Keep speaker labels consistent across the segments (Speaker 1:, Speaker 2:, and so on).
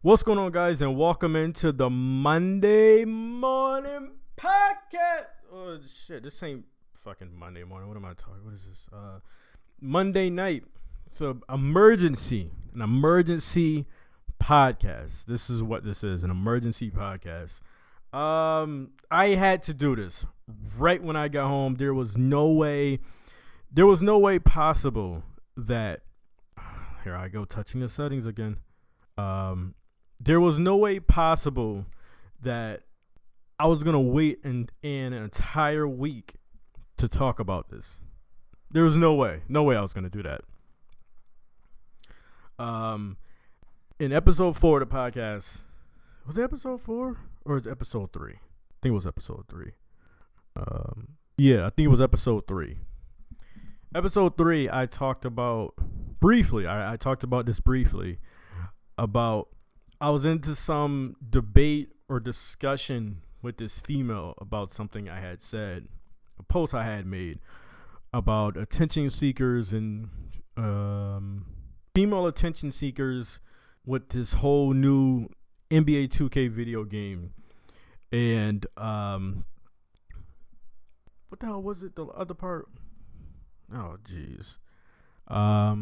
Speaker 1: What's going on, guys, and welcome into the Monday Morning Podcast. Oh, shit, this ain't fucking Monday morning. What am I talking? What is this? Monday night. It's an emergency podcast. This is what this is, an emergency podcast. I had to do this right when I got home. There was no way possible that, here I go touching the settings again. There was no way possible that I was going to wait an entire week to talk about this. There was no way I was going to do that. In episode 4 of the podcast, was it episode 4 or was it episode 3? I think it was episode 3. Yeah, I think it was episode 3. Episode 3, I talked about briefly. I talked about this briefly about I was into some debate or discussion with this female about something I had said, a post I had made about attention seekers and female attention seekers with this whole new NBA 2K video game. And what the hell was it? The other part? Oh, jeez. I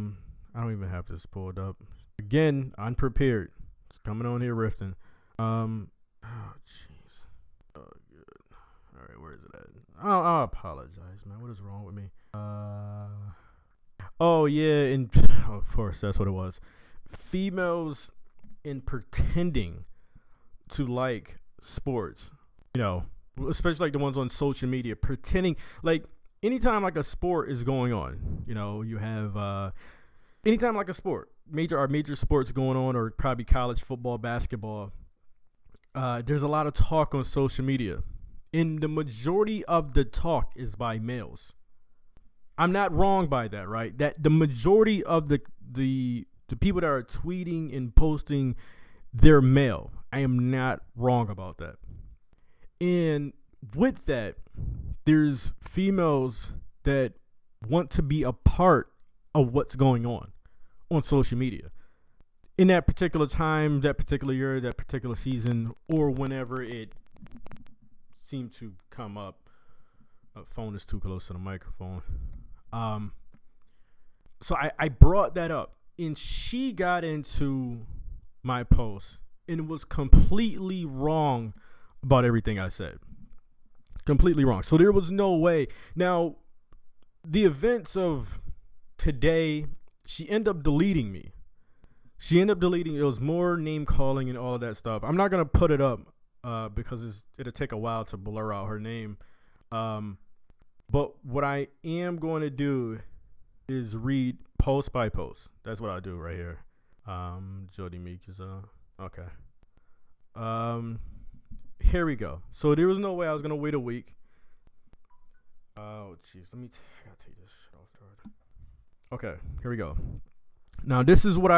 Speaker 1: don't even have this pulled up. Again, unprepared. It's coming on here riffing. Oh, jeez. Oh, good. All right, where is it at? I apologize, man. What is wrong with me? Oh, yeah, and of course, that's what it was. Females in pretending to like sports, especially like the ones on social media, pretending like anytime like a sport is going on, you have anytime like a sport, major sports going on, or probably college football, basketball, there's a lot of talk on social media, and the majority of the talk is by males. I'm not wrong by that, right? That the majority of the people that are tweeting and posting, they're male. I am not wrong about that. And with that, there's females that want to be a part of what's going on social media in that particular time, that particular year, that particular season, or whenever it seemed to come up. Phone is too close to the microphone. So I brought that up, and she got into my post and was completely wrong about everything I said. Completely wrong. So there was no way. Now, the events of today, she ended up deleting me. It was more name calling and all of that stuff. I'm not going to put it up because it'll take a while to blur out her name. But what I am going to do is read post by post. That's what I do right here. Jody Meek is okay. Here we go. So there was no way I was going to wait a week. Oh, jeez. I got to take this shit off charge. Okay, here we go. Now, this is what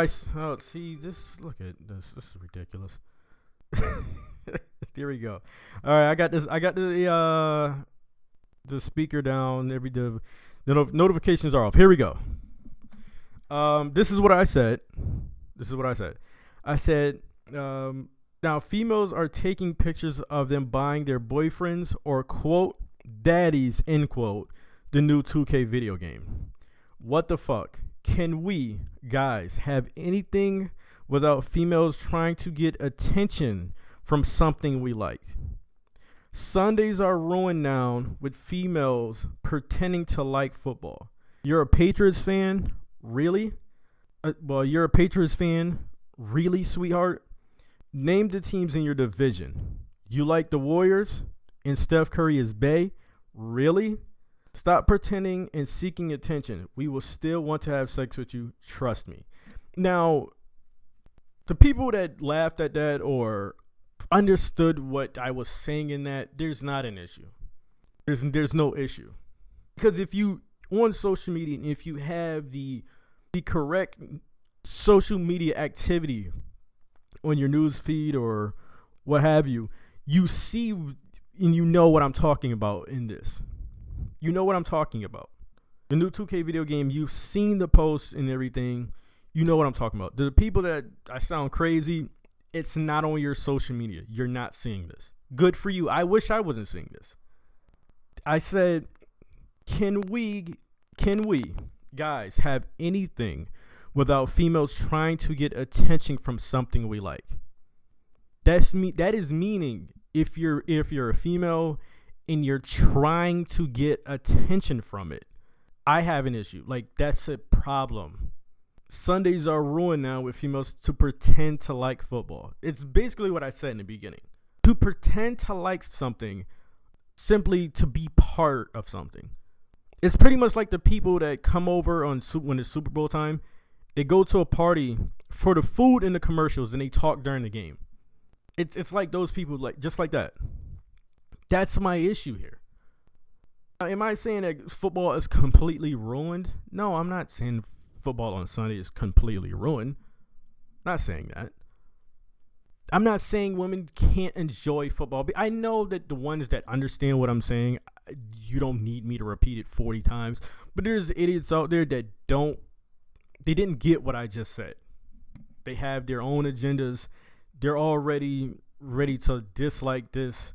Speaker 1: see, look at this. This is ridiculous. Here we go. All right, I got the speaker down. The notifications are off. Here we go. This is what I said. I said, now females are taking pictures of them buying their boyfriends or, quote, daddies, end quote, the new 2K video game. What the fuck? Can we, guys, have anything without females trying to get attention from something we like? Sundays are ruined now with females pretending to like football. You're a Patriots fan? Really? You're a Patriots fan? Really, sweetheart? Name the teams in your division. You like the Warriors and Steph Curry is bae? Really? Stop pretending and seeking attention. We will still want to have sex with you. Trust me. Now, the people that laughed at that or understood what I was saying in that, there's not an issue. There's no issue. Because if you, on social media, and if you have the correct social media activity on your news feed or what have you, you see and you know what I'm talking about in this. You know what I'm talking about. The new 2K video game, you've seen the posts and everything. You know what I'm talking about. The people that I sound crazy It's not on your social media. You're not seeing this. Good for you. I wish I wasn't seeing this. I said, can we guys have anything without females trying to get attention from something we like? That is meaning if you're a female and you're trying to get attention from it, I have an issue. Like, that's a problem. Sundays are ruined now with females to pretend to like football. It's basically what I said in the beginning. To pretend to like something simply to be part of something. It's pretty much like the people that come over when it's Super Bowl time. They go to a party for the food and the commercials and they talk during the game. It's like those people, like just like that. That's my issue here. Now, am I saying that football is completely ruined? No, I'm not saying football on Sunday is completely ruined. Not saying that. I'm not saying women can't enjoy football. I know that the ones that understand what I'm saying, you don't need me to repeat it 40 times. But there's idiots out there that they didn't get what I just said. They have their own agendas. They're already ready to dislike this.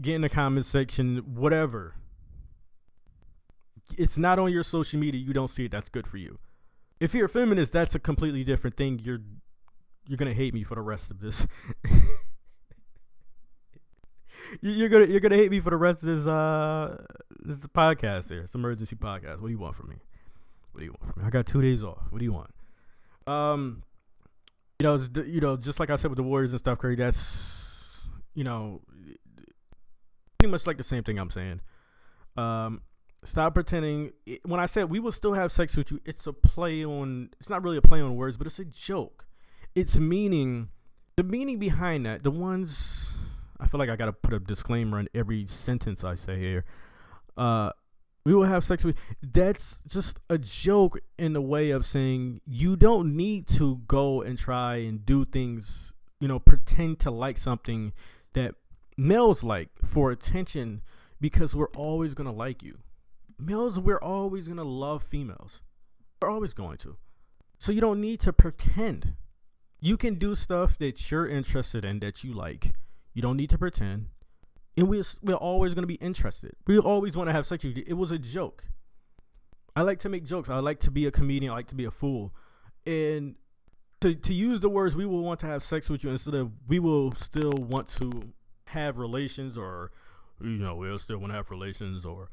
Speaker 1: Get in the comment section, whatever. It's not on your social media. You don't see it. That's good for you. If you're a feminist, that's a completely different thing. You're gonna hate me for the rest of this. you're gonna hate me for the rest of this podcast here. It's an emergency podcast. What do you want from me? I got 2 days off. What do you want? Just like I said with the Warriors and Steph Curry, that's pretty much like the same thing I'm saying. Stop pretending. When I said we will still have sex with you, it's not really a play on words, but it's a joke. It's the meaning behind that. The ones, I feel like I got to put a disclaimer in every sentence I say here. We will have sex with you. That's just a joke in the way of saying you don't need to go and try and do things, pretend to like something that males like for attention, because we're always going to like you. Males, we're always going to love females. We're always going to. So you don't need to pretend. You can do stuff that you're interested in, that you like. You don't need to pretend. And we're always going to be interested. We always want to have sex with you. It was a joke. I like to make jokes. I like to be a comedian. I like to be a fool. And to use the words, we will want to have sex with you, instead of we will still want to have relations, or, we'll still want to have relations, or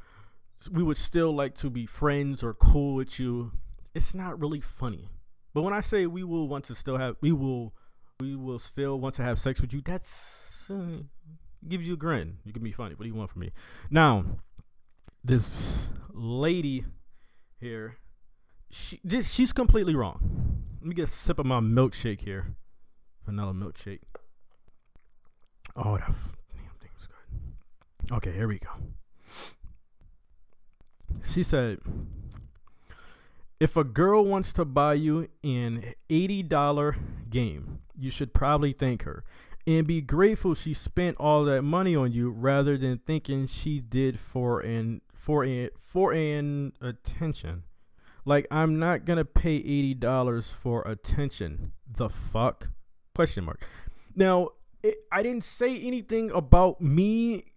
Speaker 1: we would still like to be friends or cool with you. It's not really funny. But when I say we will still want to have sex with you, that's gives you a grin. You can be funny. What do you want from me? Now, this lady here, she's completely wrong. Let me get a sip of my milkshake here. Vanilla milkshake. Oh, that damn thing's good. Okay, here we go. She said, if a girl wants to buy you an $80 game, you should probably thank her and be grateful she spent all that money on you, rather than thinking she did for an attention. Like, I'm not gonna pay $80 for attention. The fuck? Question mark. Now, I didn't say anything about me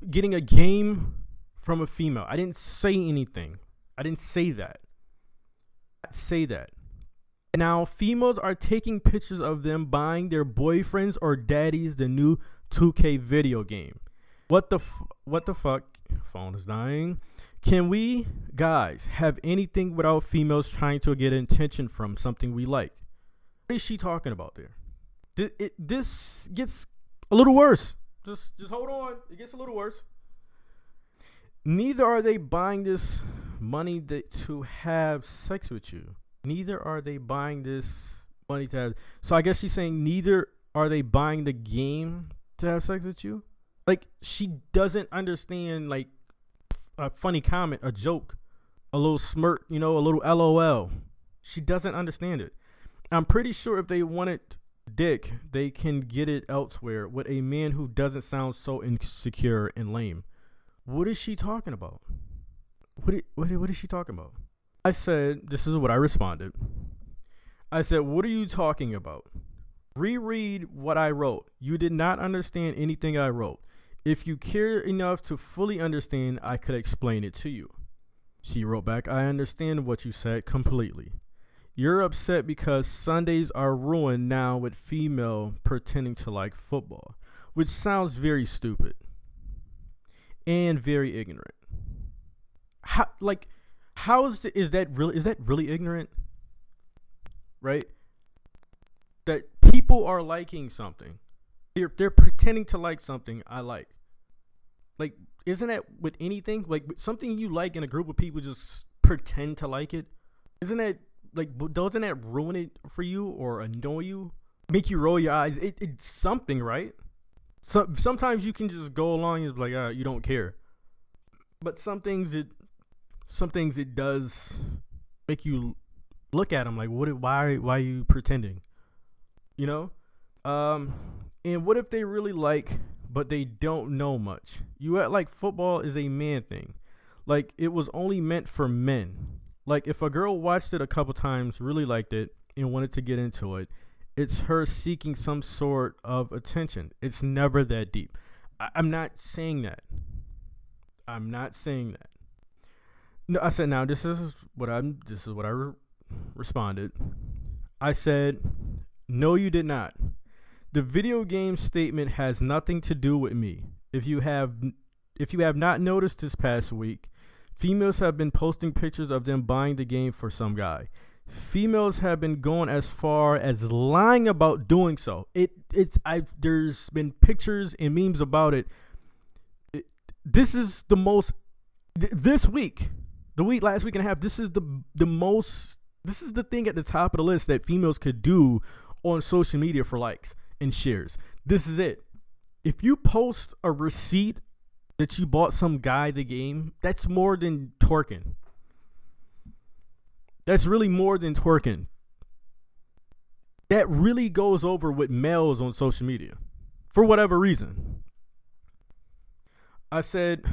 Speaker 1: getting a game from a female. I didn't say anything. I didn't say that. Now, females are taking pictures of them buying their boyfriends or daddies the new 2K video game. What the fuck? Phone is dying. Can we guys have anything without females trying to get attention from something we like? What is she talking about there? This gets a little worse. Just hold on. It gets a little worse. Neither are they buying this money to have sex with you. Neither are they buying this money to have. So I guess she's saying neither are they buying the game to have sex with you. Like, she doesn't understand, like, a funny comment, a joke, a little smirk, a little LOL. She doesn't understand it. I'm pretty sure if they wanted dick, they can get it elsewhere with a man who doesn't sound so insecure and lame. What is she talking about? What is she talking about? I said, this is what I responded. I said, what are you talking about? Reread what I wrote. You did not understand anything I wrote. If you care enough to fully understand, I could explain it to you. She wrote back, I understand what you said completely. You're upset because Sundays are ruined now with female pretending to like football, which sounds very stupid and very ignorant. Is that really ignorant? Right? That people are liking something. They're pretending to like something I like. Like, isn't that with anything? Like, something you like in a group of people, just pretend to like it? Isn't that, like, doesn't that ruin it for you or annoy you? Make you roll your eyes? It's something, right? Sometimes you can just go along and be like, you don't care. But some things it does make you look at them like, why are you pretending? You know? And what if they really like, but they don't know much? You act like football is a man thing. Like, it was only meant for men. Like, if a girl watched it a couple times, really liked it, and wanted to get into it, it's her seeking some sort of attention. It's never that deep. I'm not saying that. No, I said, now this is what I responded. I said, no, you did not. The video game statement has nothing to do with me. If you have not noticed this past week, females have been posting pictures of them buying the game for some guy. Females have been going as far as lying about doing so. There's been pictures and memes about it. This is the most this week, last week and a half. This is the most. This is the thing at the top of the list that females could do on social media for likes and shares. This is it. If you post a receipt that you bought some guy the game, that's more than twerking. That's really more than twerking. That really goes over with males on social media for whatever reason. I said,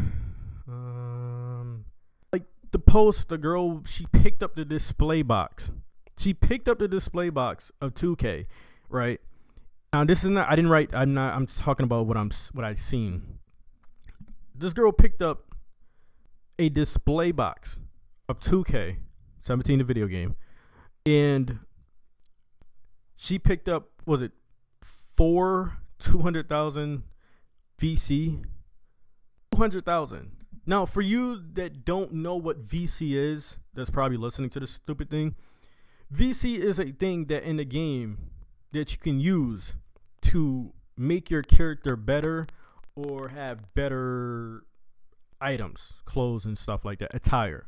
Speaker 1: like the post, the girl, she picked up the display box. She picked up the display box of 2K, right? Now this is not, I didn't write, I'm talking about what I've seen. This girl picked up a display box of 2K17, the video game, and she picked up, was it 200,000 VC? 200,000. Now, for you that don't know what VC is, that's probably listening to this stupid thing, VC is a thing that in the game that you can use to make your character better or have better items, clothes and stuff like that, attire.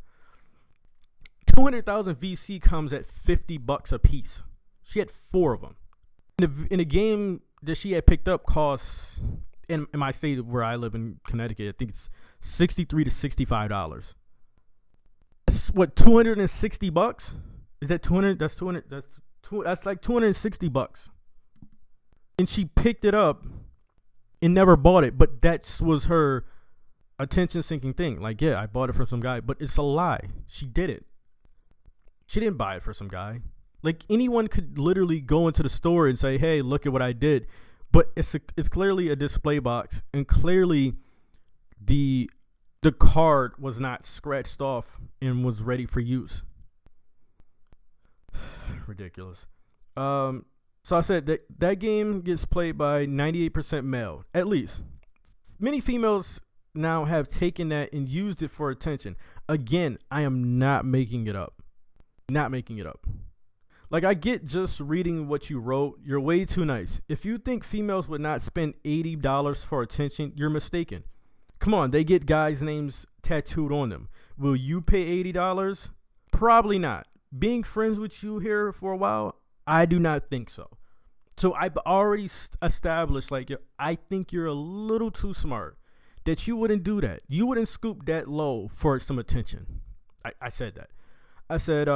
Speaker 1: 200,000 VC comes at $50 a piece. She had 4 of them. In the game that she had picked up costs, in my state where I live in Connecticut, I think it's $63 to $65. That's what, $260? Is that 200? That's 200. That's like $260. And she picked it up and never bought it, but that was her attention-seeking thing. Like, yeah, I bought it from some guy, but it's a lie. She did it. She didn't buy it for some guy. Like, anyone could literally go into the store and say, hey, look at what I did. But it's clearly a display box, and clearly the card was not scratched off and was ready for use. Ridiculous. So I said that game gets played by 98% male, at least. Many females now have taken that and used it for attention. Again, I am not making it up. Not making it up. Like, I get just reading what you wrote. You're way too nice. If you think females would not spend $80 for attention, you're mistaken. Come on, they get guys' names tattooed on them. Will you pay $80? Probably not. Being friends with you here for a while, I do not think so. So I've already established, like, I think you're a little too smart that you wouldn't do that. You wouldn't scoop that low for some attention. I said that. I said,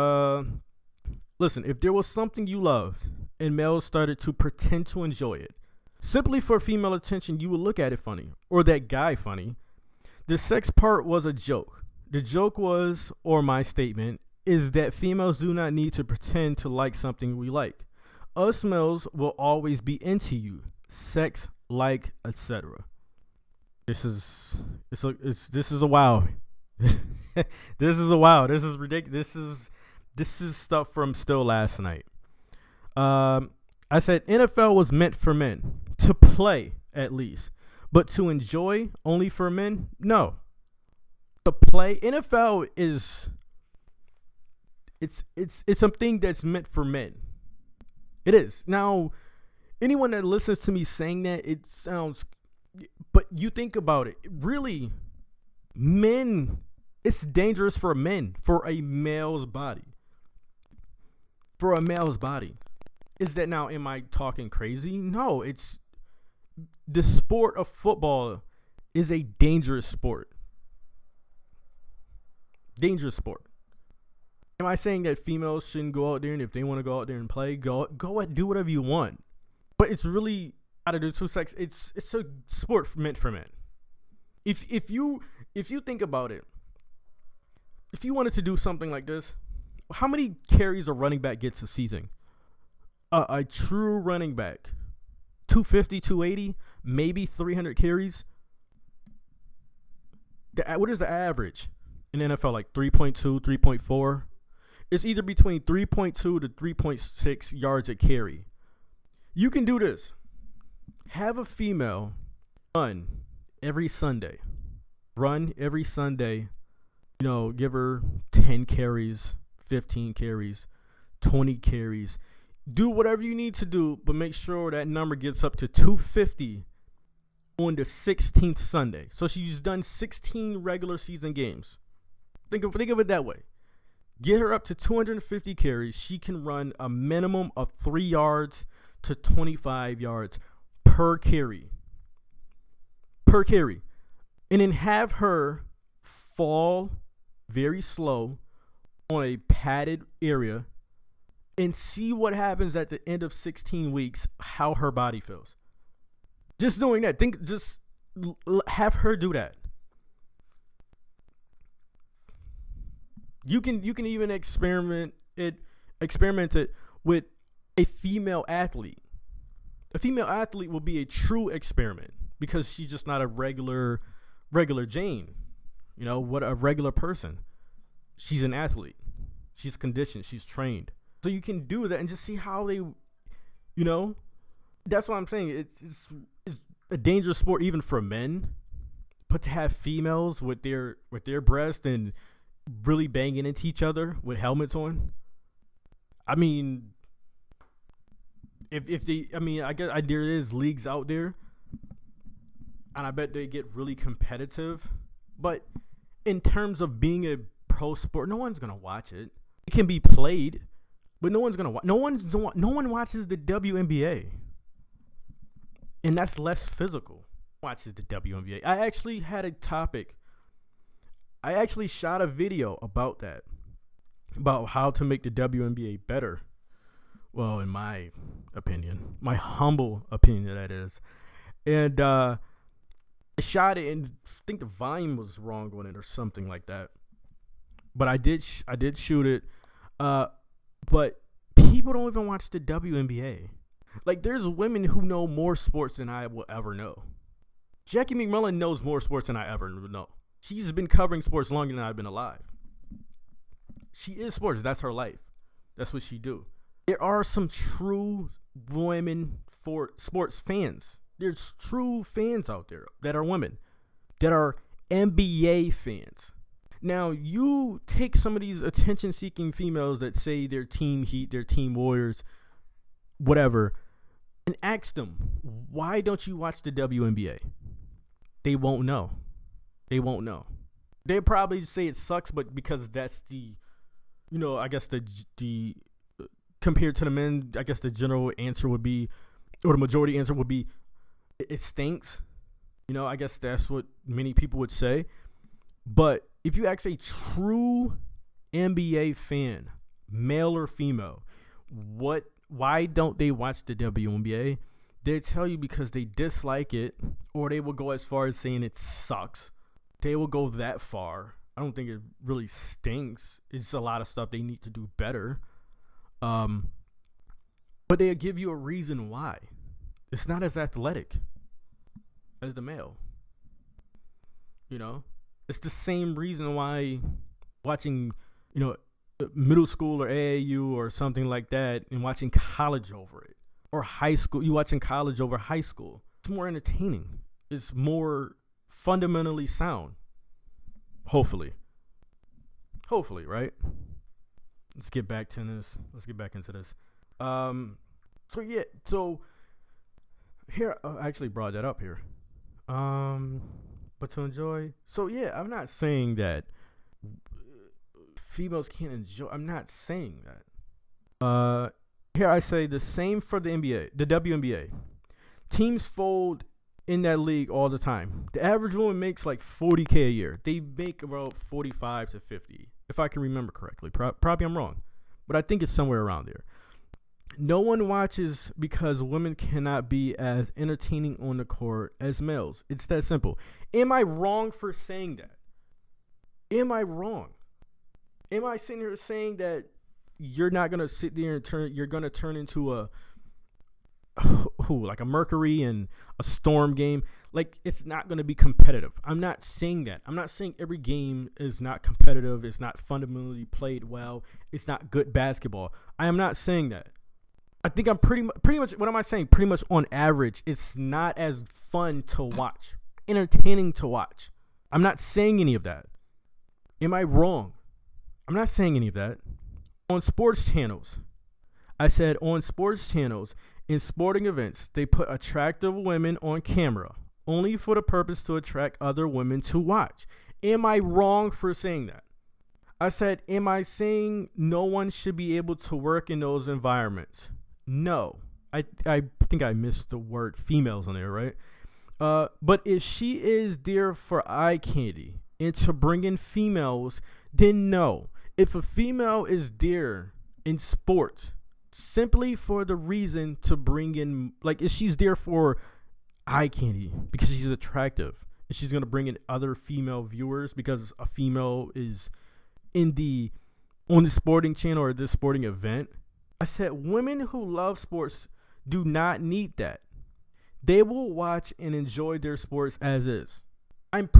Speaker 1: listen, if there was something you loved and males started to pretend to enjoy it, simply for female attention, you would look at it funny, or that guy funny. The sex part was a joke. The joke was, or my statement, is that females do not need to pretend to like something we like. Us males will always be into you, sex, like, etc. This is this is a wow. This is a wow. This is ridiculous. This is stuff from still last night. I said NFL was meant for men to play at least, but to enjoy only for men. No, to play NFL is it's something that's meant for men. It is. Now, anyone that listens to me saying that, it sounds, but you think about it, really, men, it's dangerous for men, for a male's body. For a male's body. Is that now, am I talking crazy? No, it's, the sport of football is a dangerous sport. Dangerous sport. Am I saying that females shouldn't go out there, and if they want to go out there and play, go and do whatever you want? But it's really, out of the two sexes, it's a sport meant for men. If you think about it, if you wanted to do something like this, how many carries a running back gets a season? A true running back, 250, 280, maybe 300 carries. What is the average in the NFL? Like 3.2, 3.4. It's either between 3.2 to 3.6 yards a carry. You can do this. Have a female run every Sunday. Run every Sunday. You know, give her 10 carries, 15 carries, 20 carries. Do whatever you need to do, but make sure that number gets up to 250 on the 16th Sunday. So she's done 16 regular season games. Think of it that way. Get her up to 250 carries. She can run a minimum of 3 yards to 25 yards per carry. Per carry. And then have her fall very slow on a padded area and see what happens at the end of 16 weeks, how her body feels. Just doing that. Just have her do that. You can even experiment it with a female athlete. A female athlete will be a true experiment because she's just not a regular Jane. You know, what a regular person. She's an athlete. She's conditioned. She's trained. So you can do that and just see how they, you know, that's what I'm saying. It's a dangerous sport even for men, but to have females with their breasts and really banging into each other with helmets on. I mean, if they, I mean, I guess there is leagues out there, and I bet they get really competitive. But in terms of being a pro sport, no one's gonna watch it. It can be played, but no one's gonna watch. No one watches the WNBA, and that's less physical. Watches the WNBA. I actually had a topic. I actually shot a video about that, about how to make the WNBA better. Well, in my opinion, my humble opinion, that is. And I shot it, and I think the volume was wrong on it or something like that. But I did shoot it. But people don't even watch the WNBA. Like, there's women who know more sports than I will ever know. Jackie McMullen knows more sports than I ever know. She's been covering sports longer than I've been alive. She is sports. That's her life. That's what she do. There are some true women for sports fans. There's true fans out there that are women, that are NBA fans. Now, you take some of these attention-seeking females that say they're Team Heat, they're Team Warriors, whatever, and ask them, why don't you watch the WNBA? They won't know. They won't know. They'll probably say it sucks, but because that's the, you know, I guess the compared to the men, I guess the general answer would be, or the majority answer would be, it stinks. You know, I guess that's what many people would say. But if you ask a true NBA fan, male or female, why don't they watch the WNBA? They tell you because they dislike it, or they will go as far as saying it sucks. They will go that far. I don't think it really stinks. It's a lot of stuff they need to do better. But but they'll give you a reason why. It's not as athletic as the male. You know, it's the same reason why watching, middle school or AAU or something like that and watching college over it, or high school, you watching college over high school. It's more entertaining. It's more fundamentally sound. Hopefully, right? Let's get back to this. Let's get back into this. So here, I actually brought that up here. But to enjoy. So yeah, I'm not saying that females can't enjoy. I'm not saying that. Here I say the same for the NBA, the WNBA. Teams fold in that league all the time. The average woman makes like $40K a year. They make about 45 to 50, if I can remember correctly. Probably I'm wrong, but I think it's somewhere around there. No one watches because women cannot be as entertaining on the court as males. It's that simple. Am I wrong for saying that? Am I wrong? Am I sitting here saying that you're not gonna sit there and you're gonna turn into like a Mercury and a Storm game? Like, it's not gonna be competitive. I'm not saying that. I'm not saying every game is not competitive. It's not fundamentally played well. It's not good basketball. I am not saying that. I think I'm pretty much, what am I saying? Pretty much on average, it's not as fun to watch, entertaining to watch. I'm not saying any of that. Am I wrong? I'm not saying any of that. On sports channels, I said on sports channels, in sporting events, they put attractive women on camera only for the purpose to attract other women to watch. Am I wrong for saying that? I said, am I saying no one should be able to work in those environments? No. I think I missed the word females on there, right? But if she is there for eye candy and to bring in females, then no. If a female is there in sports simply for the reason to bring in, like, if she's there for eye candy because she's attractive and she's going to bring in other female viewers because a female is on the sporting channel or this sporting event, I said women who love sports do not need that. They will watch and enjoy their sports as is. I'm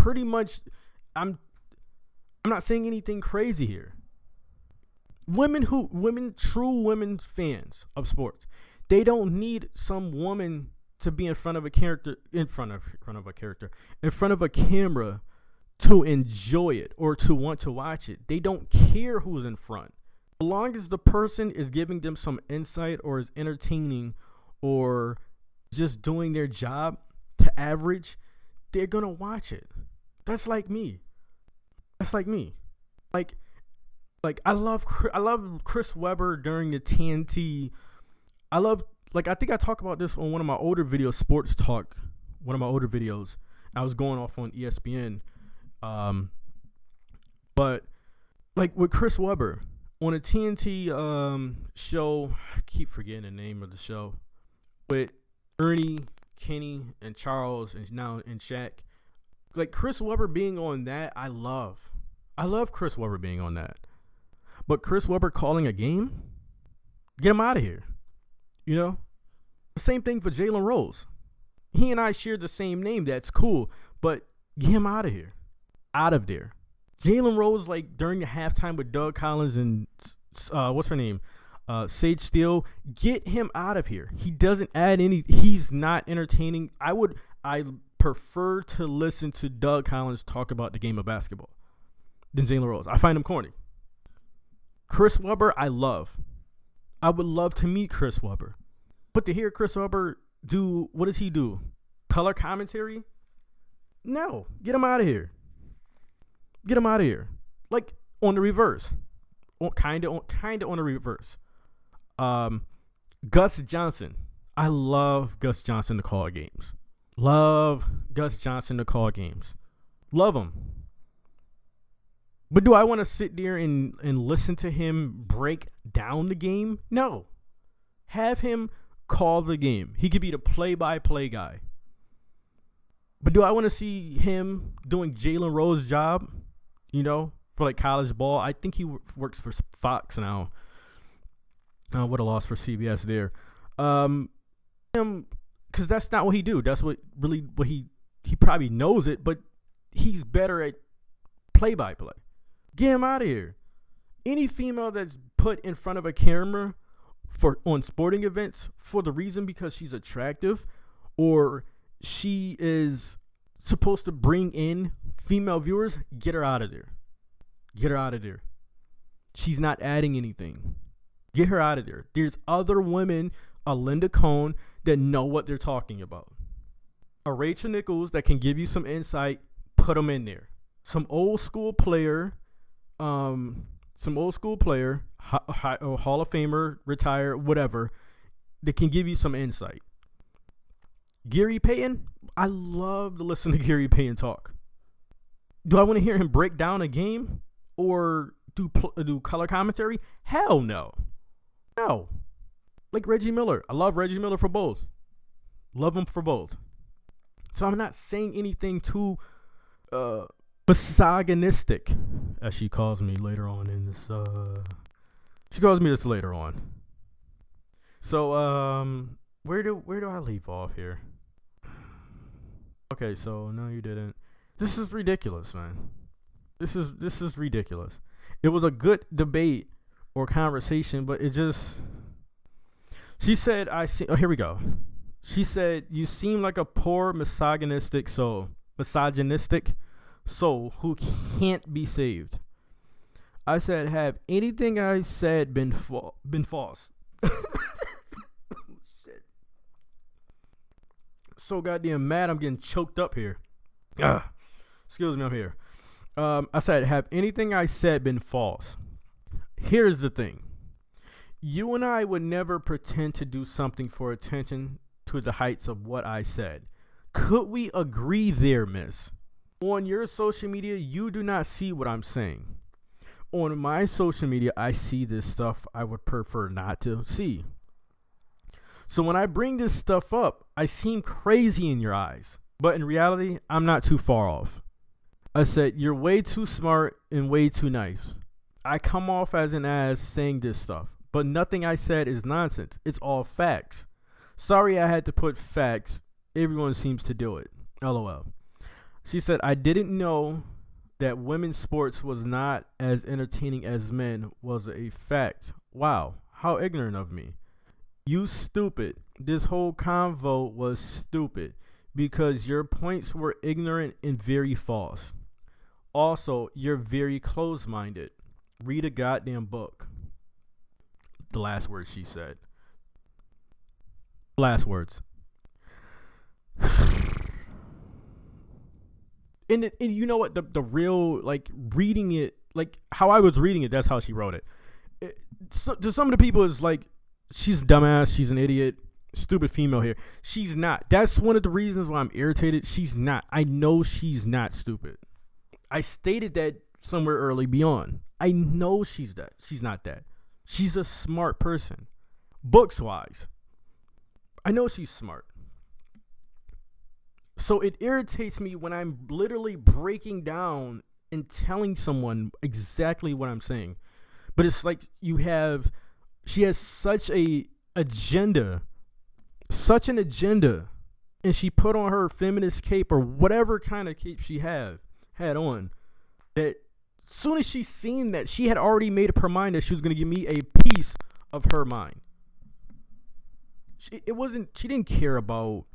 Speaker 1: not saying anything crazy here. True women fans of sports, they don't need some woman to be in front of a camera to enjoy it or to want to watch it. They don't care who's in front. As long as the person is giving them some insight or is entertaining or just doing their job to average, they're going to watch it. That's like me. Like I love Chris Webber during the TNT. I think I talked about this on one of my older videos, Sports Talk, one of my older videos. I was going off on ESPN. But like with Chris Webber on a TNT show, I keep forgetting the name of the show, with Ernie, Kenny, and Charles, and Shaq. Like Chris Webber being on that, I love Chris Webber being on that. But Chris Webber calling a game, get him out of here. You know? The same thing for Jalen Rose. He and I share the same name. That's cool. But get him out of here. Out of there. Jalen Rose, like during the halftime with Doug Collins and what's her name? Sage Steele. Get him out of here. He doesn't add any. He's not entertaining. I prefer to listen to Doug Collins talk about the game of basketball than Jalen Rose. I find him corny. Chris Webber, I love. I would love to meet Chris Webber. But to hear Chris Webber do, what does he do? Color commentary? No. Get him out of here. Get him out of here. Like on the reverse. Kind of on the reverse. Gus Johnson. I love Gus Johnson to call games. Love Gus Johnson to call games. Love him. But do I want to sit there and listen to him break down the game? No. Have him call the game. He could be the play-by-play guy. But do I want to see him doing Jalen Rose's job, for like college ball? I think he works for Fox now. What a loss for CBS there. Um, because that's not what he do. That's what he probably knows it, but he's better at play by play. Get him out of here. Any female that's put in front of a camera on sporting events for the reason because she's attractive or she is supposed to bring in female viewers, get her out of there. Get her out of there. She's not adding anything. Get her out of there. There's other women, a Linda Cohn, that know what they're talking about. A Rachel Nichols that can give you some insight, put them in there. Some old school player, Hall of Famer, retired, whatever, that can give you some insight. Gary Payton, I love to listen to Gary Payton talk. Do I want to hear him break down a game or do color commentary? Hell no. No. Like Reggie Miller. I love Reggie Miller for both. Love him for both. So I'm not saying anything too misogynistic, as she calls me later on in this. She calls me this later on. So where do I leave off here? Okay, so no, you didn't. This is ridiculous, man. This is ridiculous. It was a good debate or conversation, but it just. She said, "I see." Oh, here we go. She said, "You seem like a poor misogynistic soul who can't be saved." I said, "Have anything I said been false?" Shit. So goddamn mad, I'm getting choked up here. Excuse me, I'm here. I said, "Have anything I said been false?" Here's the thing. You and I would never pretend to do something for attention to the heights of what I said. Could we agree there, miss? On your social media, you do not see what I'm saying. On my social media, I see this stuff I would prefer not to see. So when I bring this stuff up, I seem crazy in your eyes. But in reality, I'm not too far off. I said, "You're way too smart and way too nice." I come off as an ass saying this stuff. But nothing I said is nonsense. It's all facts. Sorry I had to put facts. Everyone seems to do it. LOL. She said, "I didn't know that women's sports was not as entertaining as men was a fact. Wow, how ignorant of me. You stupid. This whole convo was stupid because your points were ignorant and very false. Also, you're very close-minded. Read a goddamn book." The last words she said. Last words. And you know what? The real, like, reading it, like, how I was reading it, that's how she wrote it. To some of the people, it's like, she's a dumbass, she's an idiot, stupid female here. She's not. That's one of the reasons why I'm irritated. She's not. I know she's not stupid. I stated that somewhere early beyond. I know she's that. She's not that. She's a smart person. Books-wise. I know she's smart. So it irritates me when I'm literally breaking down and telling someone exactly what I'm saying. But it's like she has such an agenda, and she put on her feminist cape or whatever kind of cape she had on, that as soon as she seen that, she had already made up her mind that she was going to give me a piece of her mind. She didn't care about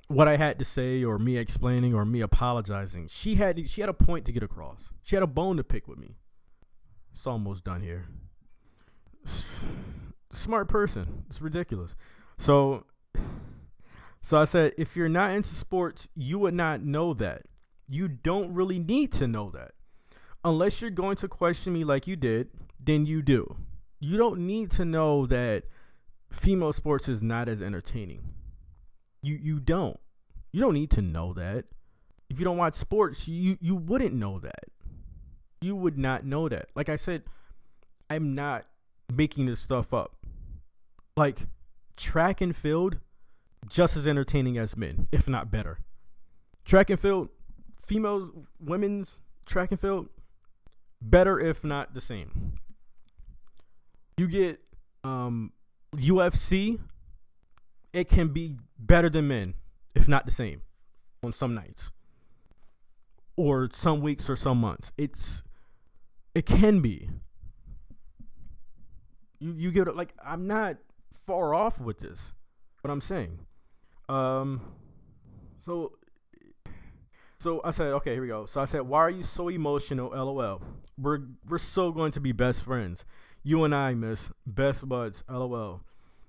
Speaker 1: what I had to say or me explaining or me apologizing. She had a point to get across. She had a bone to pick with me. It's almost done here. Smart person. It's ridiculous. So I said, if you're not into sports, you would not know that. You don't really need to know that. Unless you're going to question me like you did, then you do. You don't need to know that female sports is not as entertaining. You don't. You don't need to know that. If you don't watch sports, you wouldn't know that. You would not know that. Like I said, I'm not making this stuff up. Like, track and field, just as entertaining as men, if not better. Track and field, females, women's track and field, better if not the same. You get UFC, it can be better than men, if not the same, on some nights, or some weeks, or some months. It can be. You get it. Like, I'm not far off with this. What I'm saying. So I said, okay, here we go. So I said, why are you so emotional? LOL. We're so going to be best friends. You and I, miss. Best buds. LOL.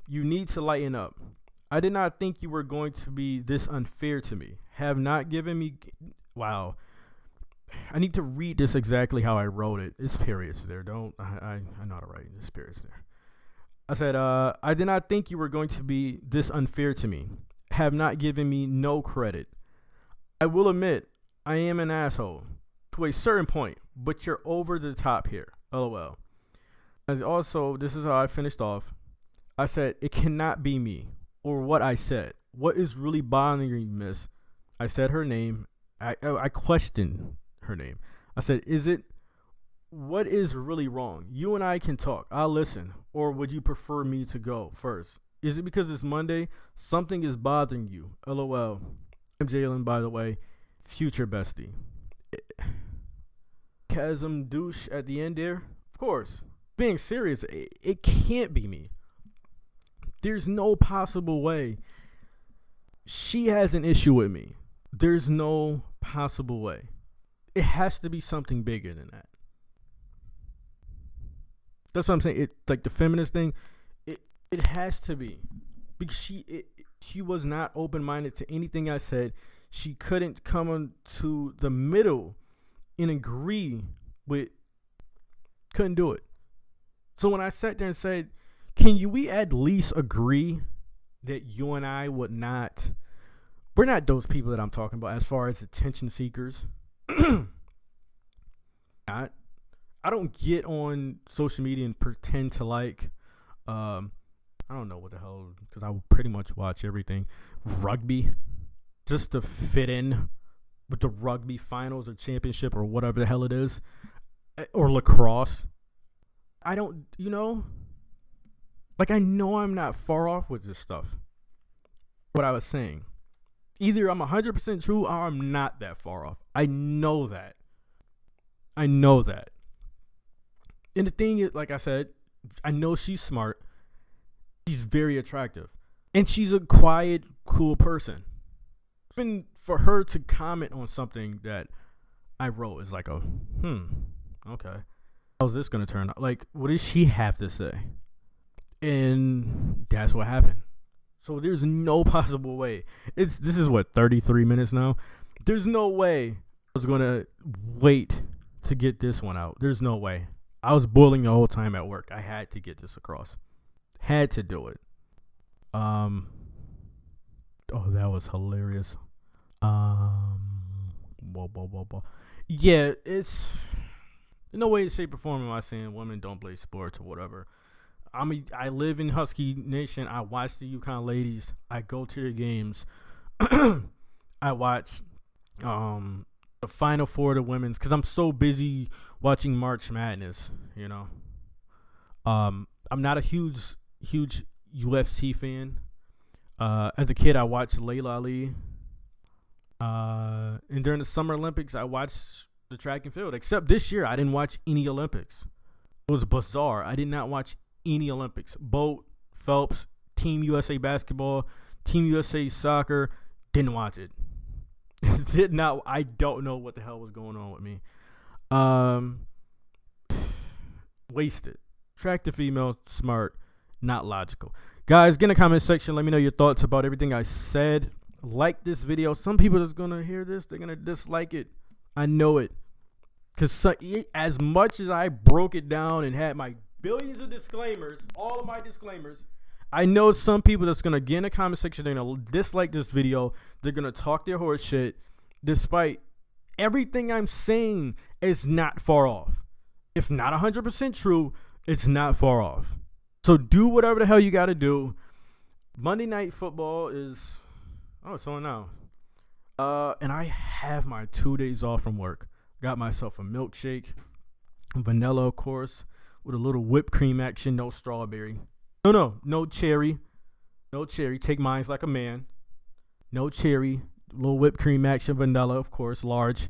Speaker 1: You need to lighten up. I did not think you were going to be this unfair to me. Have not given me... Wow. I need to read this exactly how I wrote it. It's periods there. I know how to write. It's periods there. I said, I did not think you were going to be this unfair to me. Have not given me no credit. I will admit, I am an asshole to a certain point, but you're over the top here. LOL. And also, this is how I finished off. I said, it cannot be me or what I said. What is really bothering you, miss? I said her name. I questioned her name. I said, what is really wrong? You and I can talk. I'll listen. Or would you prefer me to go first? Is it because it's Monday? Something is bothering you. LOL. I'm Jalen, by the way. Future bestie. Chasm douche at the end there. Of course. Being serious, it can't be me. There's no possible way. She has an issue with me. There's no possible way. It has to be something bigger than that. That's what I'm saying. Like the feminist thing, it has to be. Because she was not open-minded to anything I said. She couldn't come to the middle and agree with, couldn't do it. So when I sat there and said, we at least agree that you and I would not, we're not those people that I'm talking about as far as attention seekers. I don't get on social media and pretend to like, I don't know what the hell, because I will pretty much watch everything. Rugby, just to fit in with the rugby finals or championship or whatever the hell it is. Or lacrosse. I don't, like I know I'm not far off with this stuff. What I was saying. Either I'm 100% true or I'm not that far off. I know that. And the thing is, like I said, I know she's smart. She's very attractive. And she's a quiet, cool person. Even for her to comment on something that I wrote is like okay. How's this going to turn out? Like, what does she have to say? And that's what happened. So there's no possible way. This is what, 33 minutes now? There's no way I was going to wait to get this one out. There's no way. I was boiling the whole time at work. I had to get this across. Had to do it. Oh, that was hilarious. Yeah, it's in no way, shape, or form am I saying women don't play sports or whatever. I live in Husky Nation. I watch the UConn ladies. I go to their games. I watch the Final Four of the women's because I'm so busy watching March Madness. I'm not a huge UFC fan. As a kid, I watched Layla Ali. And during the Summer Olympics, I watched the track and field. Except this year, I didn't watch any Olympics. It was bizarre. I did not watch any Olympics. Bolt, Phelps, Team USA basketball, Team USA soccer. Didn't watch it. Did not. I don't know what the hell was going on with me. Wasted. Attractive female, smart, not logical. Guys, get in the comment section. Let me know your thoughts about everything I said. Like this video. Some people that's going to hear this, they're going to dislike it. I know it. Because as much as I broke it down and had my billions of disclaimers, all of my disclaimers, I know some people that's going to get in the comment section, they're going to dislike this video. They're going to talk their horse shit. Despite everything I'm saying is not far off. If not 100% true, it's not far off. So do whatever the hell you got to do. Monday Night Football is... Oh, it's on now. And I have my 2 days off from work. Got myself a milkshake. Vanilla, of course. With a little whipped cream action. No strawberry. No cherry. No cherry. Take mines like a man. No cherry. Little whipped cream action, vanilla, of course, large.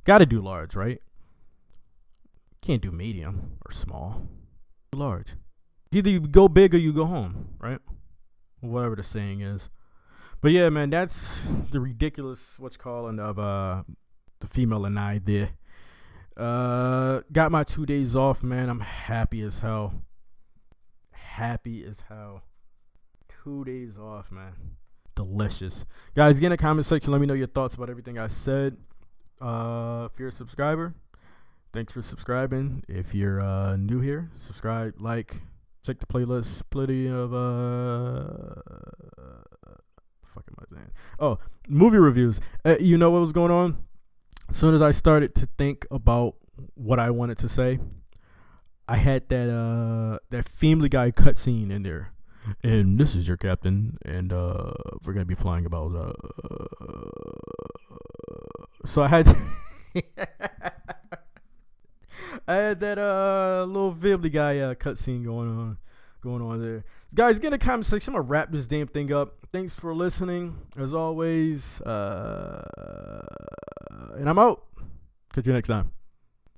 Speaker 1: Gotta do large, right? Can't do medium or small. Large. Either you go big or you go home, right? Whatever the saying is. But yeah, man, that's the ridiculous of the female and I there. Got my 2 days off, man. I'm happy as hell. Happy as hell. 2 days off, man. Delicious. Guys, get in the comment section. Let me know your thoughts about everything I said. If you're a subscriber, thanks for subscribing. If you're new here, subscribe, like, check the playlist. Plenty of fuck am I saying? Oh, movie reviews. You know what was going on? As soon as I started to think about what I wanted to say, I had that Family Guy cutscene in there. And this is your captain, and we're gonna be flying about. So I had, I had that little Family Guy cutscene going on there. Guys, get in the comment section. I'm gonna wrap this damn thing up. Thanks for listening, as always, and I'm out. Catch you next time.